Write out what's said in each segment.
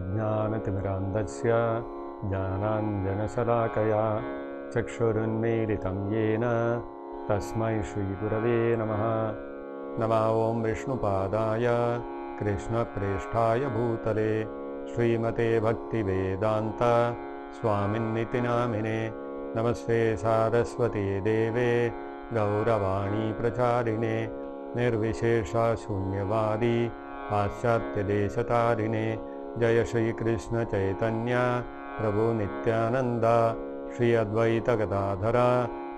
अज्ञानतिमिरान्धस्य ज्ञानाञ्जनशलाकया चक्षुरुन्मीलितं येन तस्मै श्रीगुरवे नमः। नमः ॐ विष्णुपादाय कृष्णप्रेष्ठाय भूतले श्रीमते भक्तिवेदान्त स्वामिन्निति नामिने। नमस्ते सारस्वती देवे गौरवाणी प्रचारिणे निर्विशेषशून्यवादी पाश्चात्यदेशतारिणे। जय श्री कृष्ण चैतन्य प्रभु नित्यानंद श्री अद्वैत गदाधर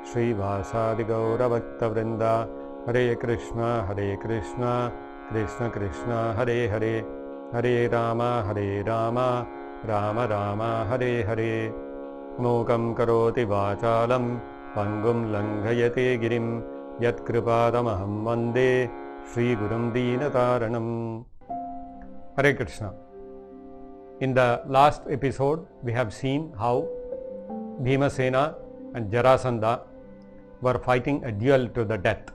श्रीवासादि गौरभक्तवृंद। हरे कृष्ण कृष्ण कृष्ण हरे हरे, हरे राम राम राम हरे हरे। मूकं करोति वाचालं पंगुं लंघयते गिरिं यत्कृपातमहं वन्दे श्रीगुरुं दीनतारणं। Hare Krishna. In the last episode, we have seen how Bhimasena and Jarasandha were fighting a duel to the death.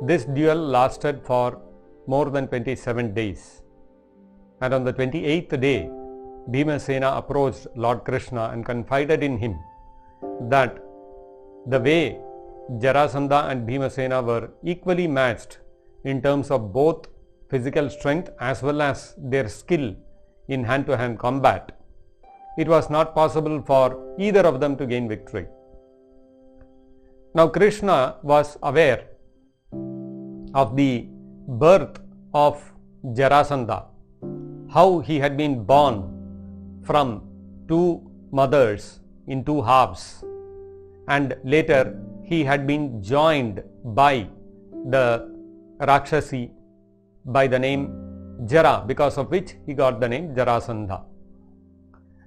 This duel lasted for more than 27 days. And on the 28th day, Bhimasena approached Lord Krishna and confided in him that the way Jarasandha and Bhimasena were equally matched in terms of both physical strength as well as their skill in hand-to-hand combat, it was not possible for either of them to gain victory. Now Krishna was aware of the birth of Jarasandha, how he had been born from two mothers in two halves, and later he had been joined by the Rakshasi by the name Jara, because of which he got the name Jarasandha.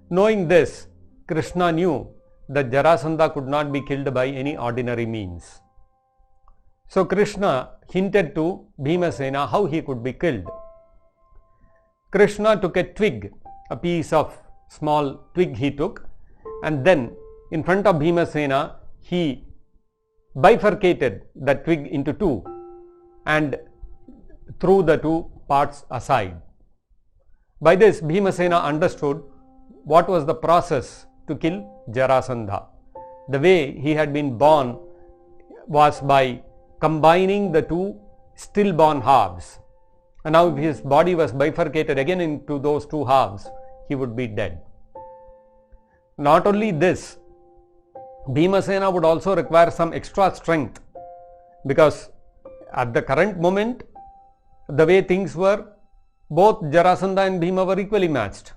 Knowing this, Krishna knew that Jarasandha could not be killed by any ordinary means. So Krishna hinted to Bhimasena how he could be killed. Krishna took a twig, a piece of small twig he took, and then in front of Bhimasena he bifurcated the twig into two and threw the two parts aside. By this, Bhimasena understood what was the process to kill Jarasandha. The way he had been born was by combining the two stillborn halves. And now if his body was bifurcated again into those two halves, he would be dead. Not only this, Bhimasena would also require some extra strength, because at the current moment, the way things were, both Jarasandha and Bhima were equally matched.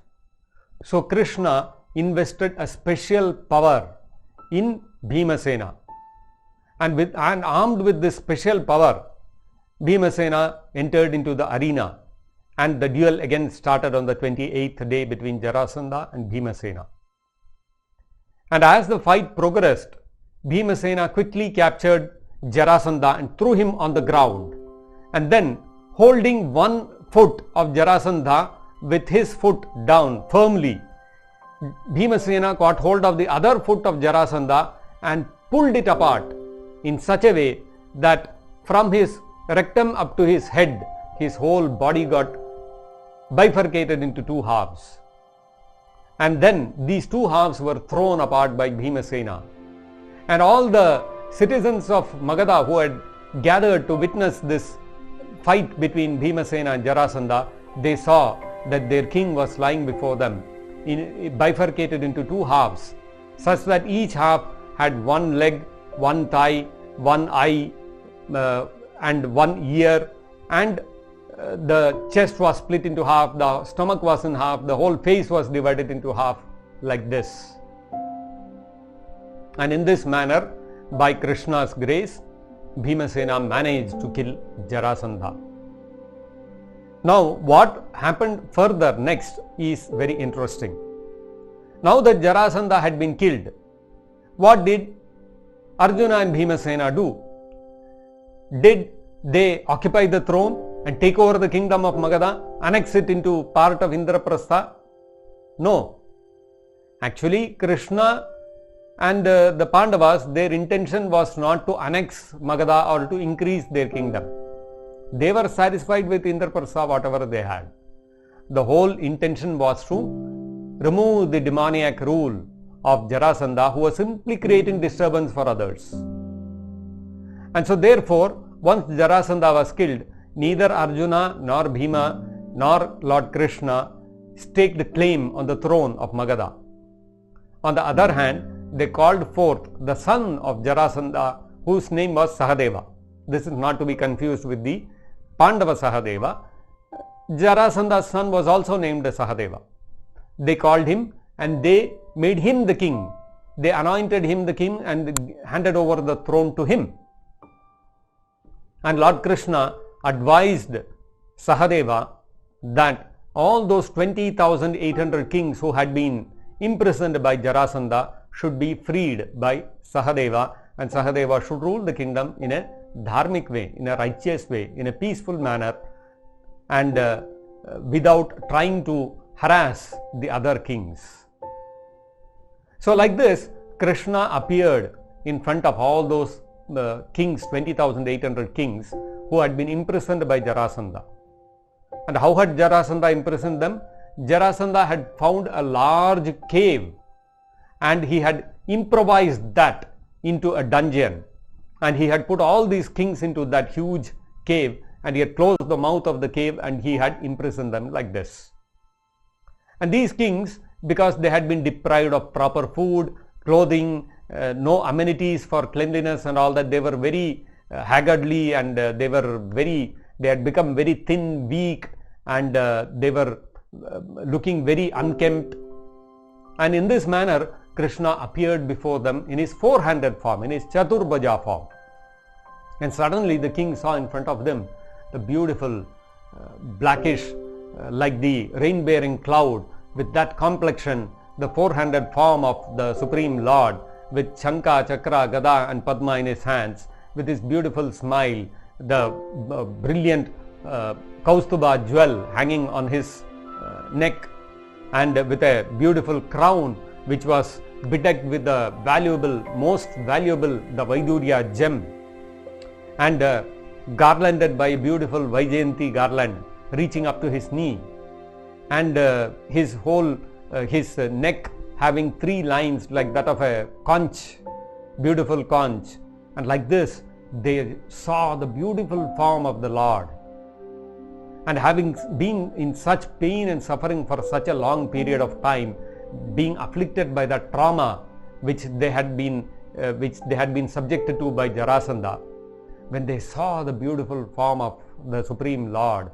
So Krishna invested a special power in Bhimasena, and armed with this special power, Bhimasena entered into the arena, and the duel again started on the 28th day between Jarasandha and Bhimasena. And as the fight progressed, Bhimasena quickly captured Jarasandha and threw him on the ground, and then holding one foot of Jarasandha with his foot down firmly, Bhimasena caught hold of the other foot of Jarasandha and pulled it apart in such a way that from his rectum up to his head, his whole body got bifurcated into two halves. And then these two halves were thrown apart by Bhimasena. And all the citizens of Magadha who had gathered to witness this fight between Bhimasena and Jarasandha, they saw that their king was lying before them, bifurcated into two halves, such that each half had one leg, one thigh, one eye, and one ear, and the chest was split into half, the stomach was in half, the whole face was divided into half like this. And in this manner, by Krishna's grace, Bhimasena managed to kill Jarasandha. Now what happened further next is very interesting. Now that Jarasandha had been killed, what did Arjuna and Bhimasena do? Did they occupy the throne and take over the kingdom of Magadha, annex it into part of Indraprastha? No. Actually, Krishna and the Pandavas, their intention was not to annex Magadha or to increase their kingdom. They were satisfied with Indraprastha, whatever they had. the whole intention was to remove the demoniac rule of Jarasandha, who was simply creating disturbance for others. And so therefore, once Jarasandha was killed, neither Arjuna nor Bhima nor Lord Krishna staked claim on the throne of Magadha. On the other hand, they called forth the son of Jarasandha, whose name was Sahadeva. This is not to be confused with the Pandava Sahadeva. Jarasandha's son was also named Sahadeva. They called him and they made him the king. They anointed him the king and handed over the throne to him. And Lord Krishna advised Sahadeva that all those 20,800 kings who had been imprisoned by Jarasandha should be freed by Sahadeva, and Sahadeva should rule the kingdom in a dharmic way, in a righteous way, in a peaceful manner, and without trying to harass the other kings. So like this, Krishna appeared in front of all those kings, 20,800 kings who had been imprisoned by Jarasandha. And how had Jarasandha imprisoned them? Jarasandha had found a large cave and he had improvised that into a dungeon, and he had put all these kings into that huge cave, and he had closed the mouth of the cave and he had imprisoned them like this. And these kings, because they had been deprived of proper food, clothing, no amenities for cleanliness and all that, they were very haggardly, and they had become very thin, weak, and they were looking very unkempt. And in this manner, Krishna appeared before them in his four-handed form, in his Chaturbhaja form. And suddenly the king saw in front of them the beautiful blackish, like the rain-bearing cloud, with that complexion, the four-handed form of the Supreme Lord, with Shankha, Chakra, Gada and Padma in his hands, with his beautiful smile, the brilliant Kaustubha jewel hanging on his neck, and with a beautiful crown which was bedecked with the most valuable, the Vaidurya gem, and garlanded by a beautiful Vaijayanti garland reaching up to his knee, and his neck having three lines like that of a conch, beautiful conch. And like this, they saw the beautiful form of the Lord. And having been in such pain and suffering for such a long period of time, being afflicted by that trauma which they had been subjected to by Jarasandha, when they saw the beautiful form of the Supreme Lord,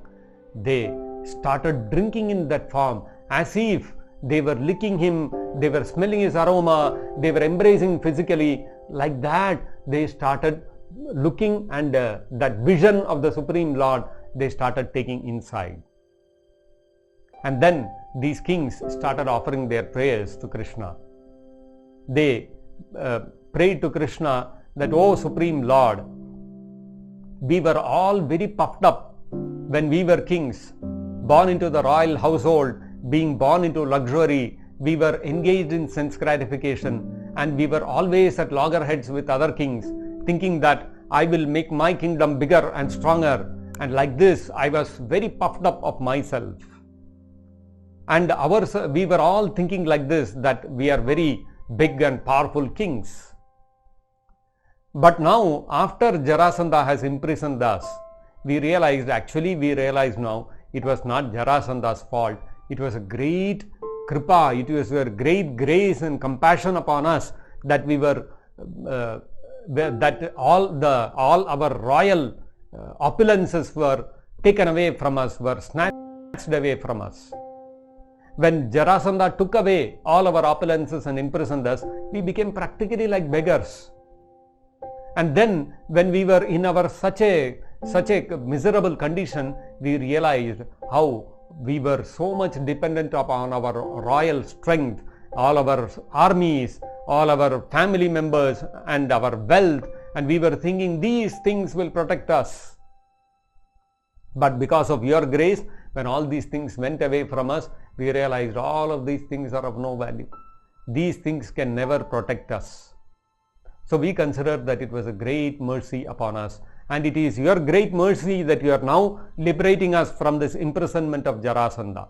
they started drinking in that form as if they were licking him, they were smelling his aroma, they were embracing physically. Like that, they started looking, and that vision of the Supreme Lord they started taking inside. And then these kings started offering their prayers to Krishna. They prayed to Krishna that, "O Supreme Lord, we were all very puffed up when we were kings, born into the royal household, being born into luxury. We were engaged in sense gratification, and we were always at loggerheads with other kings, thinking that I will make my kingdom bigger and stronger. And like this, I was very puffed up of myself. And we were all thinking like this, that we are very big and powerful kings. But now, after Jarasandha has imprisoned us, we realize now it was not Jarasandha's fault. It was a great kripa, it was a great grace and compassion upon us that we were that all our royal opulences were taken away from us, were snatched away from us. When Jarasandha took away all our opulences and imprisoned us, we became practically like beggars. And then when we were in our such a miserable condition, we realized how we were so much dependent upon our royal strength, all our armies, all our family members and our wealth, and we were thinking these things will protect us. But because of your grace, when all these things went away from us, we realized all of these things are of no value. These things can never protect us. So we consider that it was a great mercy upon us, and it is your great mercy that you are now liberating us from this imprisonment of Jarasandha.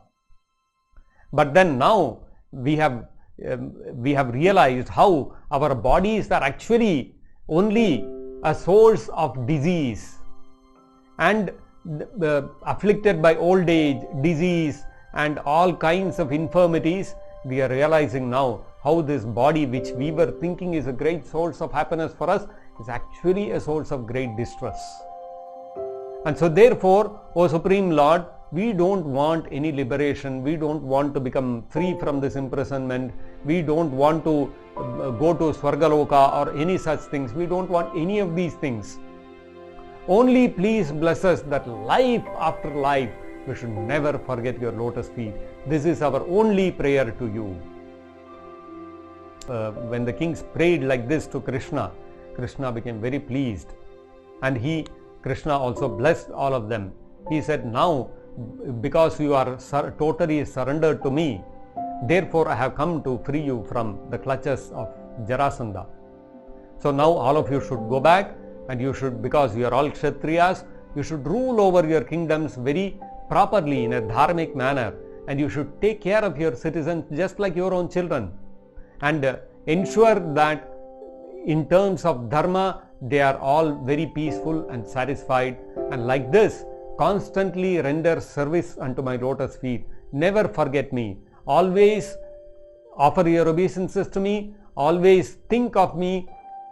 But then now we have realized how our bodies are actually only a source of disease, and afflicted by old age, disease and all kinds of infirmities. We are realizing now how this body, which we were thinking is a great source of happiness for us, is actually a source of great distress. And so therefore, O Supreme Lord, we don't want any liberation. We don't want to become free from this imprisonment. We don't want to go to Swargaloka or any such things. We don't want any of these things. Only please bless us that life after life we should never forget your lotus feet. This is our only prayer to you. When the kings prayed like this to Krishna, Krishna became very pleased, and Krishna also blessed all of them. He said, now because you are totally surrendered to me, therefore I have come to free you from the clutches of Jarasandha. So now all of you should go back, and you should, because you are all Kshatriyas, you should rule over your kingdoms very properly in a dharmic manner, and you should take care of your citizens just like your own children, and ensure that in terms of dharma they are all very peaceful and satisfied, and like this constantly render service unto my lotus feet. Never forget me. Always offer your obeisances to me. Always think of me.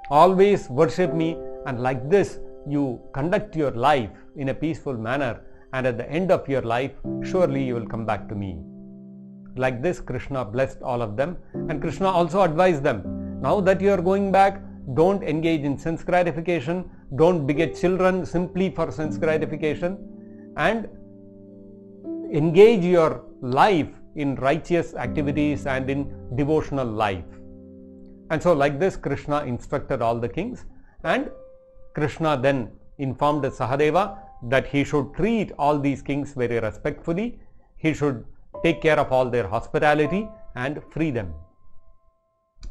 Always worship me. And like this you conduct your life in a peaceful manner, and at the end of your life surely you will come back to me. Like this Krishna blessed all of them, and Krishna also advised them, now that you are going back, don't engage in sense gratification, don't beget children simply for sense gratification, and engage your life in righteous activities and in devotional life. And so like this Krishna instructed all the kings, and Krishna then informed Sahadeva that he should treat all these kings very respectfully, he should take care of all their hospitality and free them.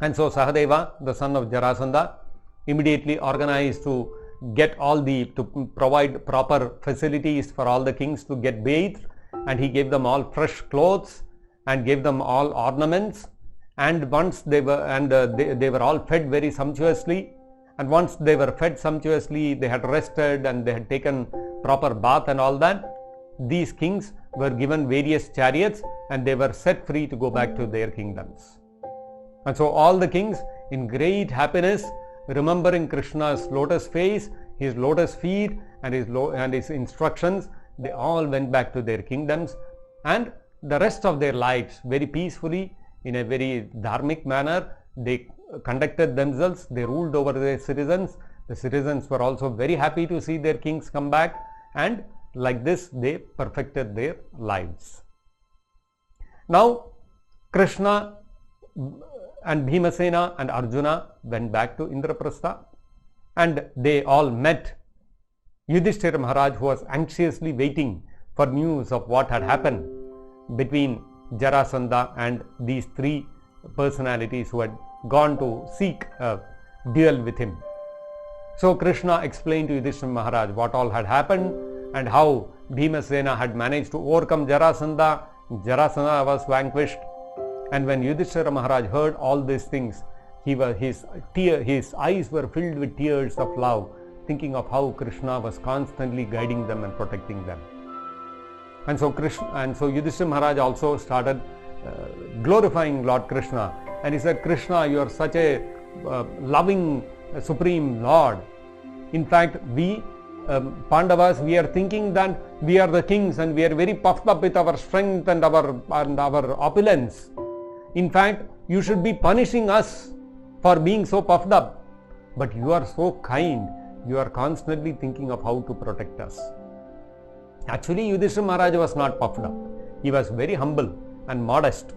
And so Sahadeva, the son of Jarasandha, immediately organized to provide proper facilities for all the kings to get bathed, and he gave them all fresh clothes and gave them all ornaments, and once they were all fed very sumptuously, and once they were fed sumptuously, they had rested and they had taken proper bath and all that, these kings were given various chariots and they were set free to go back to their kingdoms. And so all the kings, in great happiness, remembering Krishna's lotus face, his lotus feet and his instructions, they all went back to their kingdoms, and the rest of their lives very peacefully, in a very dharmic manner, they conducted themselves, they ruled over their citizens. The citizens were also very happy to see their kings come back, and like this they perfected their lives. Now Krishna and Bhimasena and Arjuna went back to Indraprastha, and they all met Yudhishthira Maharaj, who was anxiously waiting for news of what had happened between Jarasandha and these three personalities who had gone to seek a duel with him. So Krishna explained to Yudhishthira Maharaj what all had happened and how Bhimasena had managed to overcome Jarasandha. Jarasandha was vanquished, and when Yudhishthira Maharaj heard all these things, his eyes were filled with tears of love, thinking of how Krishna was constantly guiding them and protecting them. And so Yudhishthira Maharaj also started glorifying Lord Krishna, and he said, Krishna, you are such a loving supreme Lord. In fact, we Pandavas, we are thinking that we are the kings and we are very puffed up with our strength and our opulence. In fact, you should be punishing us for being so puffed up. But you are so kind, you are constantly thinking of how to protect us. Actually, Yudhishthira Maharaj was not puffed up. He was very humble and modest.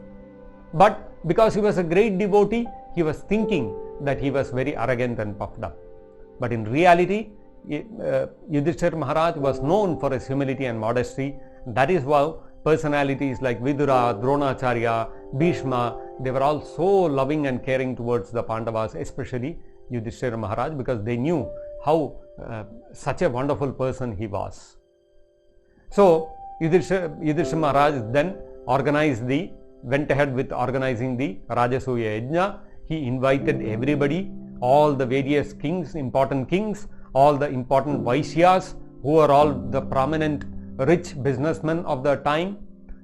But because he was a great devotee, he was thinking that he was very arrogant and puffed up. But in reality, Yudhishthira Maharaj was known for his humility and modesty. That is why personalities like Vidura, Dronacharya, Bhishma, they were all so loving and caring towards the Pandavas, especially Yudhishthira Maharaj, because they knew how such a wonderful person he was. So Yudhishthira Maharaj then organized the went ahead with organizing the Rajasuya Yajna. He invited everybody, all the various kings, important kings, all the important Vaishyas, who were all the prominent rich businessmen of the time.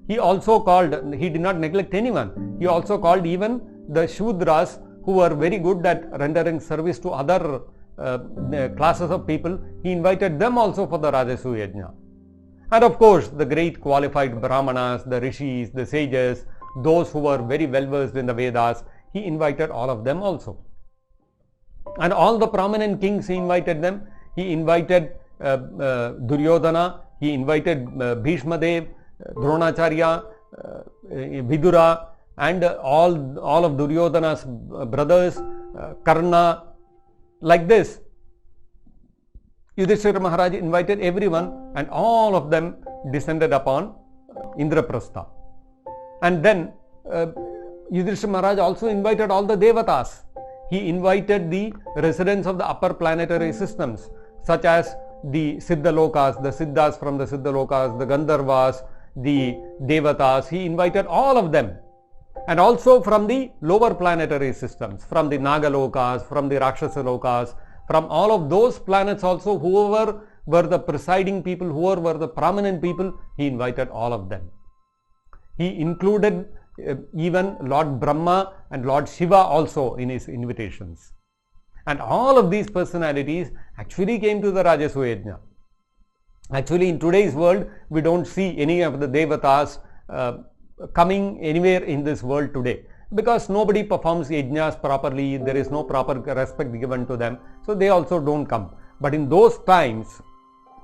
He also called, he did not neglect anyone. He also called even the Shudras, who were very good at rendering service to other classes of people. He invited them also for the Rajasuya Yajna. And of course, the great qualified Brahmanas, the Rishis, the sages, those who were very well versed in the Vedas, he invited all of them also. And all the prominent kings, he invited them. He invited Duryodhana, he invited Bhishma Dev, Dronacharya, Vidura, and all of Duryodhana's brothers, Karna. Like this, Yudhishthira Maharaj invited everyone, and all of them descended upon Indraprastha. And then Yudhishthira Maharaj also invited all the Devatas. He invited the residents of the upper planetary systems, such as the Siddhalokas, the Siddhas from the Siddhalokas, the Gandharvas, the Devatas. He invited all of them. And also from the lower planetary systems, from the Nagalokas, from the Rakshasalokas, from all of those planets also, whoever were the presiding people, whoever were the prominent people, he invited all of them. He included even Lord Brahma and Lord Shiva also in his invitations. And all of these personalities actually came to the Rajasuya Yajna. Actually, in today's world, we don't see any of the Devatas coming anywhere in this world today, because nobody performs yajnas properly, there is no proper respect given to them, so they also don't come. But in those times,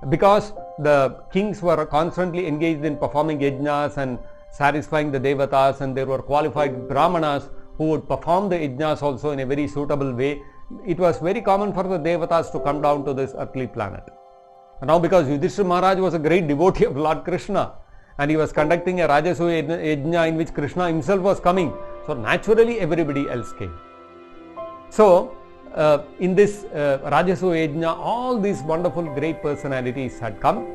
because the kings were constantly engaged in performing yajnas and satisfying the Devatas, and there were qualified Brahmanas who would perform the yajnas also in a very suitable way, it was very common for the Devatas to come down to this earthly planet. And now, because Yudhishthira Maharaj was a great devotee of Lord Krishna, and he was conducting a Rajasuya Yajna in which Krishna himself was coming, so naturally everybody else came. So in this Rajasuya Yajna, all these wonderful great personalities had come,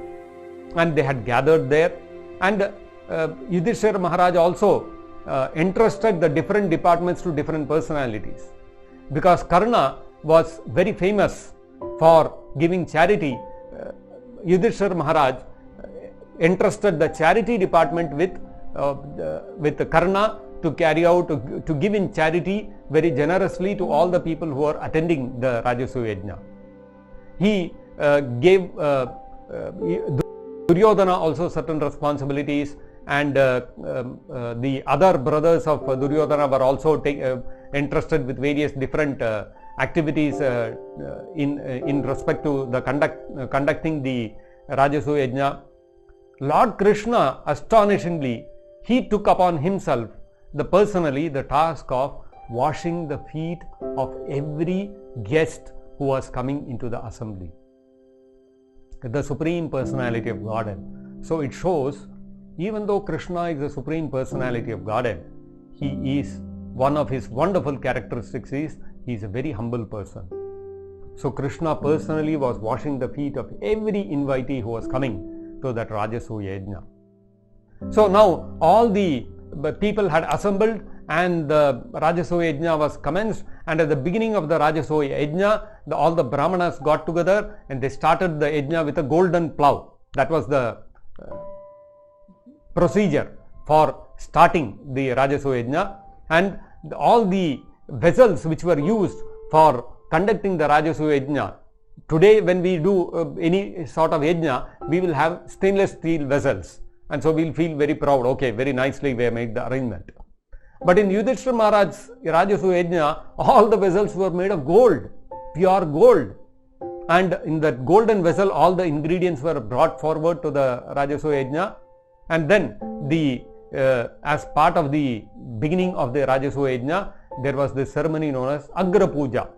and they had gathered there, and Yudhishthira Maharaj also entrusted the different departments to different personalities, because Karna was very famous for giving charity. Yudhishthira Maharaj entrusted the charity department with Karna to carry out, to give in charity very generously to all the people who are attending the Rajasuya Yajna. He gave Duryodhana also certain responsibilities, and the other brothers of Duryodhana were also entrusted with various different activities in respect to the conducting the Rajasuya Yajna. Lord Krishna, astonishingly, he took upon himself personally the task of washing the feet of every guest who was coming into the assembly. The Supreme Personality of Godhead. So it shows, even though Krishna is the Supreme Personality of Godhead, he is, one of his wonderful characteristics is, he is a very humble person. So Krishna personally was washing the feet of every invitee who was coming to that Rajasuya Yajna. So now all the people had assembled, and the Rajasuya Yajna was commenced, and at the beginning of the Rajasuya Yajna, all the Brahmanas got together and they started the Yajna with a golden plough. That was the procedure for starting the Rajasuya Yajna, and all the vessels which were used for conducting the Rajasuya Yajna. Today when we do any sort of yajna, we will have stainless steel vessels, and so we will feel very proud, okay, very nicely we have made the arrangement. But in Yudhishthira Maharaj's Rajasuya Yajna, all the vessels were made of gold, pure gold, and in that golden vessel all the ingredients were brought forward to the Rajasuya Yajna, and then as part of the beginning of the Rajasuya Yajna, there was this ceremony known as Agra Puja.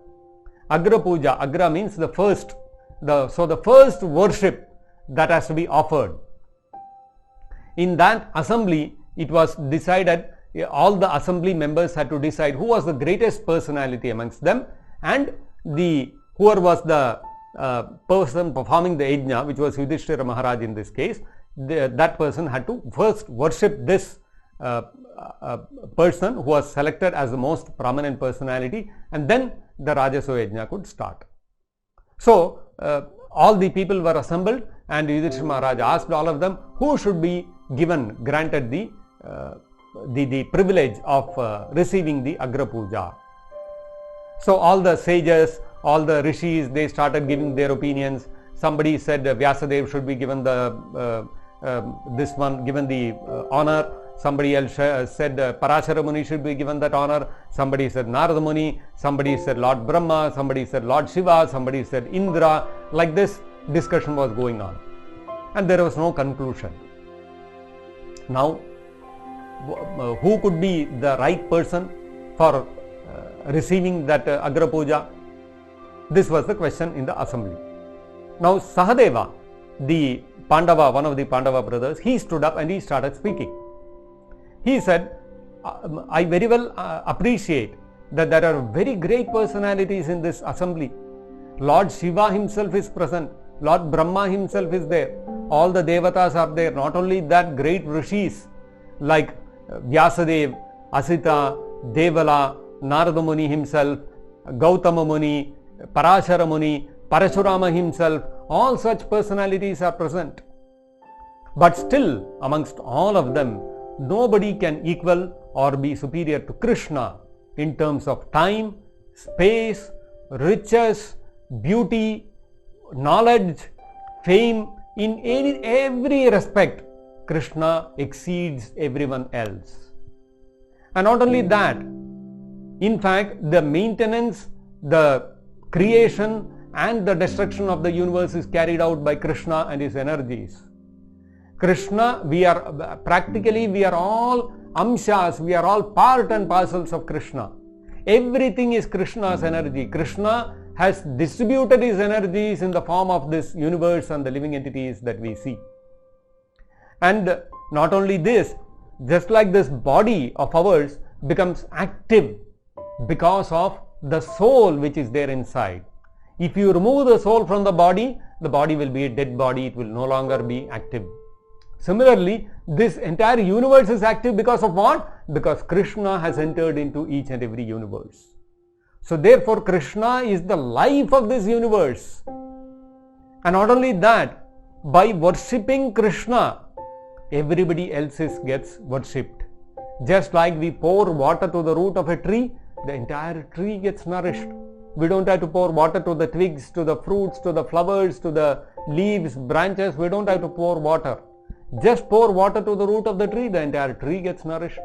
Agra Puja, Agra means the first, so the first worship that has to be offered. In that assembly, it was decided, all the assembly members had to decide who was the greatest personality amongst them, and whoever was the person performing the yajna, which was Yudhishthira Maharaj in this case, that person had to first worship this person who was selected as the most prominent personality, and then the Rajasuya Yajna could start. So all the people were assembled, and Yudhishthira Maharaj asked all of them who should be granted the privilege of receiving the Agra Puja. So all the sages, all the rishis, they started giving their opinions. Somebody said Vyasadeva should be given the honor. Somebody else said Parashara Muni should be given that honor. Somebody said Narada Muni. Somebody said Lord Brahma. Somebody said Lord Shiva. Somebody said Indra. Like this discussion was going on, and there was no conclusion. Now, who could be the right person for receiving that Agra Puja? This was the question in the assembly. Now, Sahadeva, the Pandava, one of the Pandava brothers, he stood up and he started speaking. He said, I very well appreciate that there are very great personalities in this assembly. Lord Shiva himself is present. Lord Brahma himself is there. All the Devatas are there. Not only that, great rishis like Vyasadeva, Asita, Devala, Narada Muni himself, Gautama Muni, Parashara Muni, Parashurama himself, all such personalities are present. But still, amongst all of them, nobody can equal or be superior to Krishna in terms of time, space, riches, beauty, knowledge, fame. In every respect, Krishna exceeds everyone else. And not only that, in fact, the maintenance, the creation and the destruction of the universe is carried out by Krishna and his energies. Krishna, we are all amshas, we are all part and parcels of Krishna. Everything is Krishna's energy. Krishna has distributed his energies in the form of this universe and the living entities that we see. And not only this, just like this body of ours becomes active because of the soul which is there inside. If you remove the soul from the body will be a dead body, it will no longer be active. Similarly, this entire universe is active because of what? Because Krishna has entered into each and every universe. So therefore, Krishna is the life of this universe. And not only that, by worshipping Krishna, everybody else gets worshipped. Just like we pour water to the root of a tree, the entire tree gets nourished. We don't have to pour water to the twigs, to the fruits, to the flowers, to the leaves, branches. We don't have to pour water. Just pour water to the root of the tree, the entire tree gets nourished.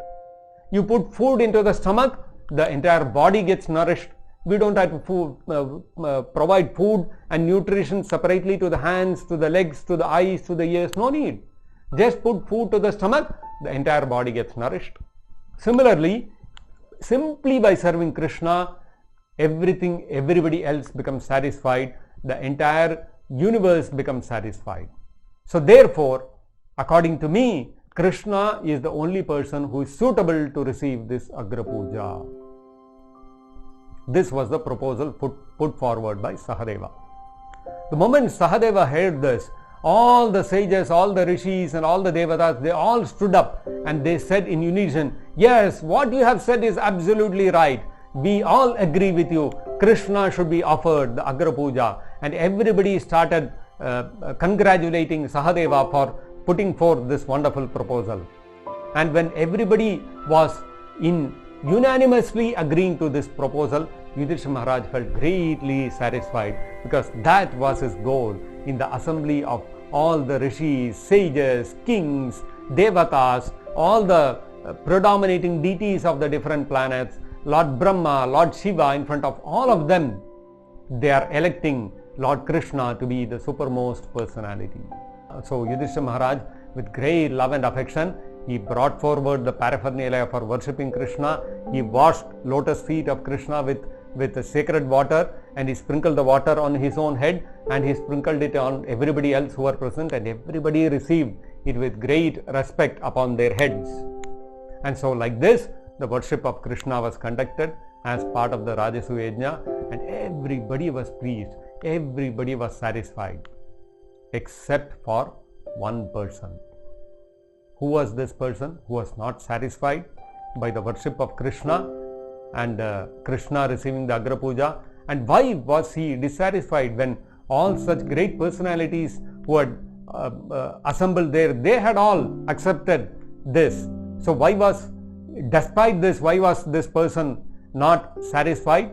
You put food into the stomach, the entire body gets nourished. We don't have to provide food and nutrition separately to the hands, to the legs, to the eyes, to the ears. No need. Just put food to the stomach, the entire body gets nourished. Similarly, simply by serving Krishna, everybody else becomes satisfied. The entire universe becomes satisfied. So therefore, according to me, Krishna is the only person who is suitable to receive this Agra Puja. This was the proposal put forward by Sahadeva. The moment Sahadeva heard this, all the sages, all the rishis and all the devatas, they all stood up and they said in unison, yes, what you have said is absolutely right. We all agree with you. Krishna should be offered the Agra Puja. And everybody started congratulating Sahadeva for putting forth this wonderful proposal. And when everybody was unanimously agreeing to this proposal, Yudhishthira Maharaj felt greatly satisfied, because that was his goal in the assembly of all the rishis, sages, kings, devatas, all the predominating deities of the different planets, Lord Brahma, Lord Shiva, in front of all of them, they are electing Lord Krishna to be the supermost personality. So Yudhishthira Maharaj, with great love and affection, he brought forward the paraphernalia for worshipping Krishna. He washed lotus feet of Krishna with sacred water, and he sprinkled the water on his own head, and he sprinkled it on everybody else who were present, and everybody received it with great respect upon their heads. And so like this, the worship of Krishna was conducted as part of the Rajasuya Yajna, and everybody was pleased, everybody was satisfied, except for one person. Who was this person who was not satisfied? by the worship of Krishna and Krishna receiving the Agra Puja? And why was he dissatisfied when all such great personalities who had assembled there, they had all accepted this? So despite this, why was this person not satisfied?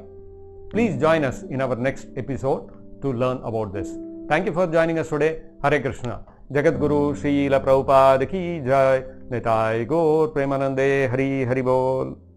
Please join us in our next episode to learn about this. Thank you for joining us today. Hare Krishna. Jagat Guru Srila Prabhupada ki jai. Nitai Gaur Premanande. Hari Hari Bol.